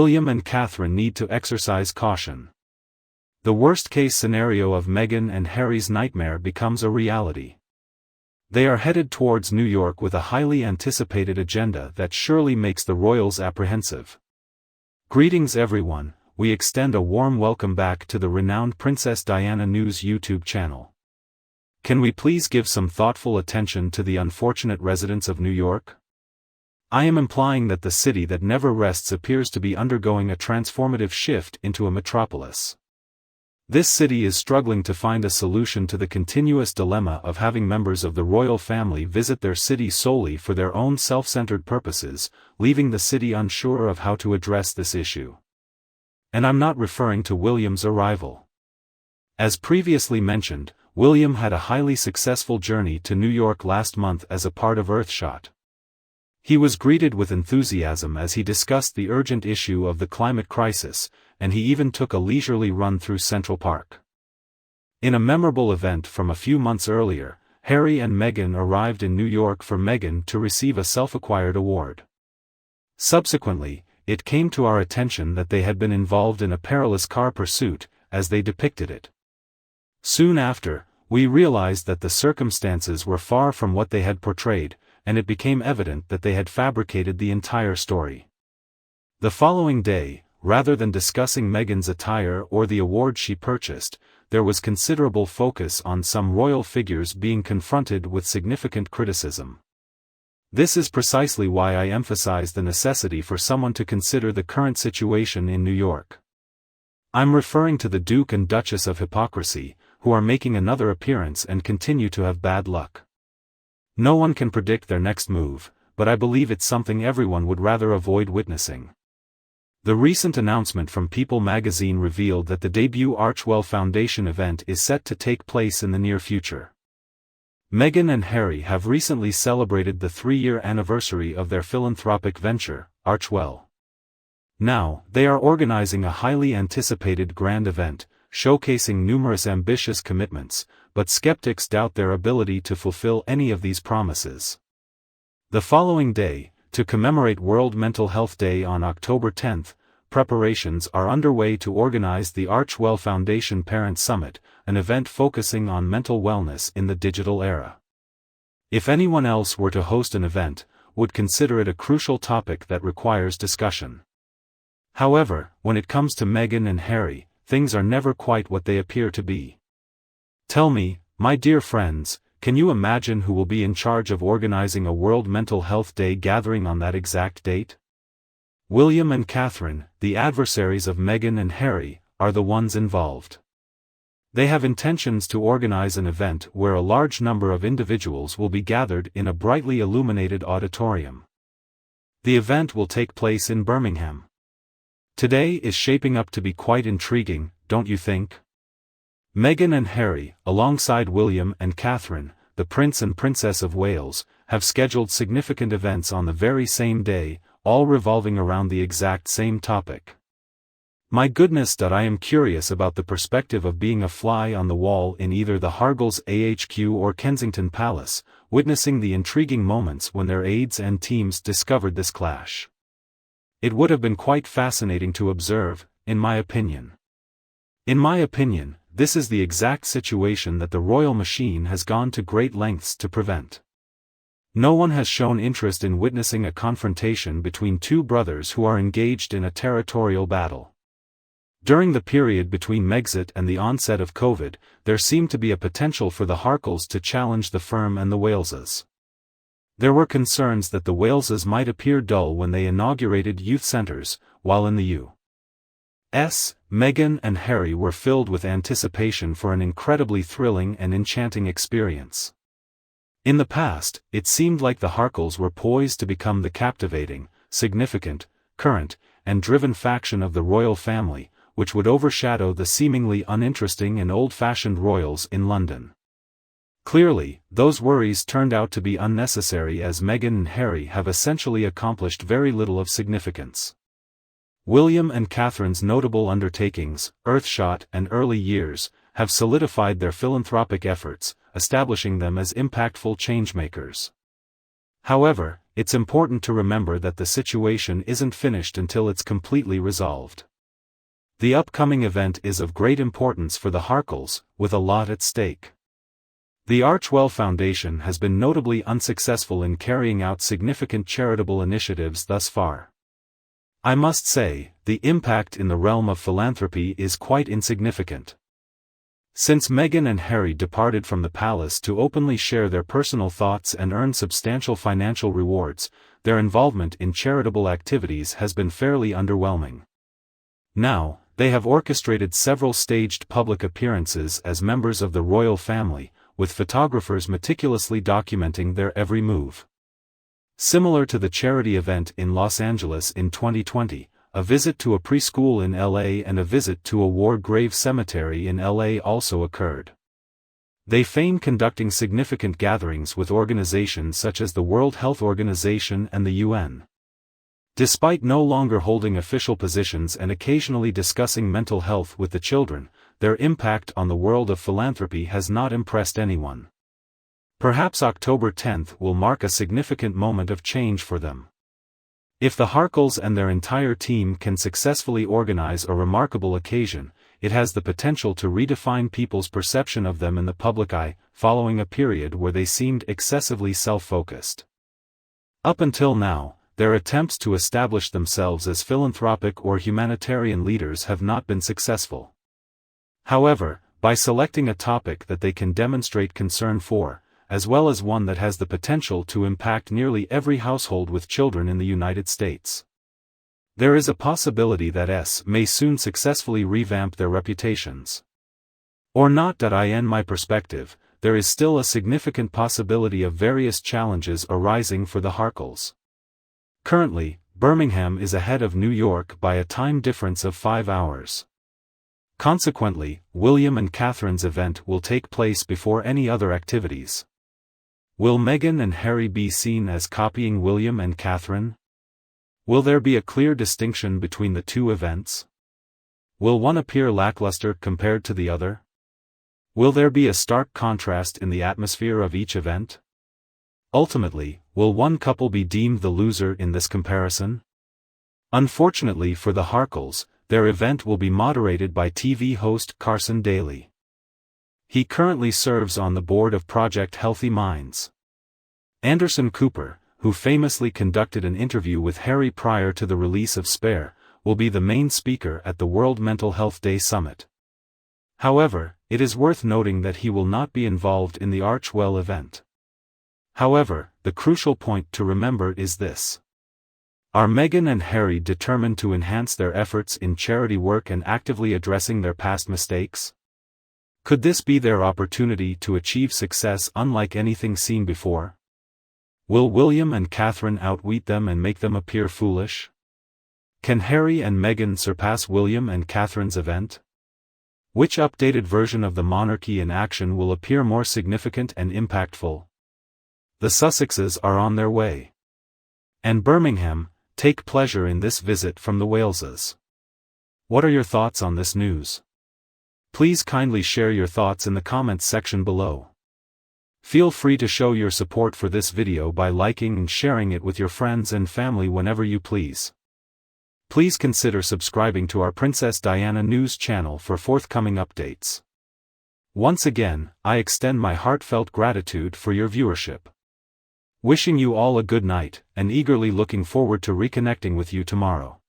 William and Catherine need to exercise caution. The worst-case scenario of Meghan and Harry's nightmare becomes a reality. They are headed towards New York with a highly anticipated agenda that surely makes the royals apprehensive. Greetings everyone, we extend a warm welcome back to the renowned Princess Diana News YouTube channel. Can we please give some thoughtful attention to the unfortunate residents of New York? I am implying that the city that never rests appears to be undergoing a transformative shift into a metropolis. This city is struggling to find a solution to the continuous dilemma of having members of the royal family visit their city solely for their own self-centered purposes, leaving the city unsure of how to address this issue. And I'm not referring to William's arrival. As previously mentioned, William had a highly successful journey to New York last month as a part of Earthshot. He was greeted with enthusiasm as he discussed the urgent issue of the climate crisis, and he even took a leisurely run through Central Park. In a memorable event from a few months earlier, Harry and Meghan arrived in New York for Meghan to receive a self-acquired award. Subsequently, it came to our attention that they had been involved in a perilous car pursuit, as they depicted it. Soon after, we realized that the circumstances were far from what they had portrayed, and it became evident that they had fabricated the entire story. The following day, rather than discussing Meghan's attire or the award she purchased, there was considerable focus on some royal figures being confronted with significant criticism. This is precisely why I emphasize the necessity for someone to consider the current situation in New York. I'm referring to the Duke and Duchess of Hypocrisy, who are making another appearance and continue to have bad luck. No one can predict their next move, but I believe it's something everyone would rather avoid witnessing. The recent announcement from People magazine revealed that the debut Archewell Foundation event is set to take place in the near future. Meghan and Harry have recently celebrated the 3-year anniversary of their philanthropic venture, Archewell. Now, they are organizing a highly anticipated grand event, showcasing numerous ambitious commitments, but skeptics doubt their ability to fulfill any of these promises. The following day, to commemorate World Mental Health Day on October 10, preparations are underway to organize the Archewell Foundation Parent Summit, an event focusing on mental wellness in the digital era. If anyone else were to host an event, would consider it a crucial topic that requires discussion. However, when it comes to Meghan and Harry, things are never quite what they appear to be. Tell me, my dear friends, can you imagine who will be in charge of organizing a World Mental Health Day gathering on that exact date? William and Catherine, the adversaries of Meghan and Harry, are the ones involved. They have intentions to organize an event where a large number of individuals will be gathered in a brightly illuminated auditorium. The event will take place in Birmingham. Today is shaping up to be quite intriguing, don't you think? Meghan and Harry, alongside William and Catherine, the Prince and Princess of Wales, have scheduled significant events on the very same day, all revolving around the exact same topic. My goodness, I am curious about the perspective of being a fly on the wall in either the Hargles AHQ or Kensington Palace, witnessing the intriguing moments when their aides and teams discovered this clash. It would have been quite fascinating to observe, in my opinion. In my opinion, this is the exact situation that the royal machine has gone to great lengths to prevent. No one has shown interest in witnessing a confrontation between two brothers who are engaged in a territorial battle. During the period between Megxit and the onset of COVID, there seemed to be a potential for the Harkles to challenge the firm and the Waleses. There were concerns that the Waleses might appear dull when they inaugurated youth centers, while in the U.S., Meghan and Harry were filled with anticipation for an incredibly thrilling and enchanting experience. In the past, it seemed like the Harkles were poised to become the captivating, significant, current, and driven faction of the royal family, which would overshadow the seemingly uninteresting and old-fashioned royals in London. Clearly, those worries turned out to be unnecessary as Meghan and Harry have essentially accomplished very little of significance. William and Catherine's notable undertakings, Earthshot and Early Years, have solidified their philanthropic efforts, establishing them as impactful changemakers. However, it's important to remember that the situation isn't finished until it's completely resolved. The upcoming event is of great importance for the Harkles, with a lot at stake. The Archewell Foundation has been notably unsuccessful in carrying out significant charitable initiatives thus far. I must say, the impact in the realm of philanthropy is quite insignificant. Since Meghan and Harry departed from the palace to openly share their personal thoughts and earn substantial financial rewards, their involvement in charitable activities has been fairly underwhelming. Now, they have orchestrated several staged public appearances as members of the royal family, with photographers meticulously documenting their every move. Similar to the charity event in Los Angeles in 2020, a visit to a preschool in LA and a visit to a war grave cemetery in LA also occurred. They feign conducting significant gatherings with organizations such as the World Health Organization and the UN. Despite no longer holding official positions and occasionally discussing mental health with the children, their impact on the world of philanthropy has not impressed anyone. Perhaps October 10th will mark a significant moment of change for them. If the Harkles and their entire team can successfully organize a remarkable occasion, it has the potential to redefine people's perception of them in the public eye, following a period where they seemed excessively self-focused. Up until now, their attempts to establish themselves as philanthropic or humanitarian leaders have not been successful. However, by selecting a topic that they can demonstrate concern for, as well as one that has the potential to impact nearly every household with children in the United States, there is a possibility that S may soon successfully revamp their reputations. Or not. In my perspective, there is still a significant possibility of various challenges arising for the Harkles. Currently, Birmingham is ahead of New York by a time difference of 5 hours. Consequently, William and Catherine's event will take place before any other activities. Will Meghan and Harry be seen as copying William and Catherine? Will there be a clear distinction between the two events? Will one appear lackluster compared to the other? Will there be a stark contrast in the atmosphere of each event? Ultimately, will one couple be deemed the loser in this comparison? Unfortunately for the Harkles, their event will be moderated by TV host Carson Daly. He currently serves on the board of Project Healthy Minds. Anderson Cooper, who famously conducted an interview with Harry prior to the release of Spare, will be the main speaker at the World Mental Health Day Summit. However, it is worth noting that he will not be involved in the Archewell event. However, the crucial point to remember is this. Are Meghan and Harry determined to enhance their efforts in charity work and actively addressing their past mistakes? Could this be their opportunity to achieve success unlike anything seen before? Will William and Catherine outwit them and make them appear foolish? Can Harry and Meghan surpass William and Catherine's event? Which updated version of the monarchy in action will appear more significant and impactful? The Sussexes are on their way. And Birmingham, take pleasure in this visit from the Waleses. What are your thoughts on this news? Please kindly share your thoughts in the comments section below. Feel free to show your support for this video by liking and sharing it with your friends and family whenever you please. Please consider subscribing to our Princess Diana News channel for forthcoming updates. Once again, I extend my heartfelt gratitude for your viewership. Wishing you all a good night, and eagerly looking forward to reconnecting with you tomorrow.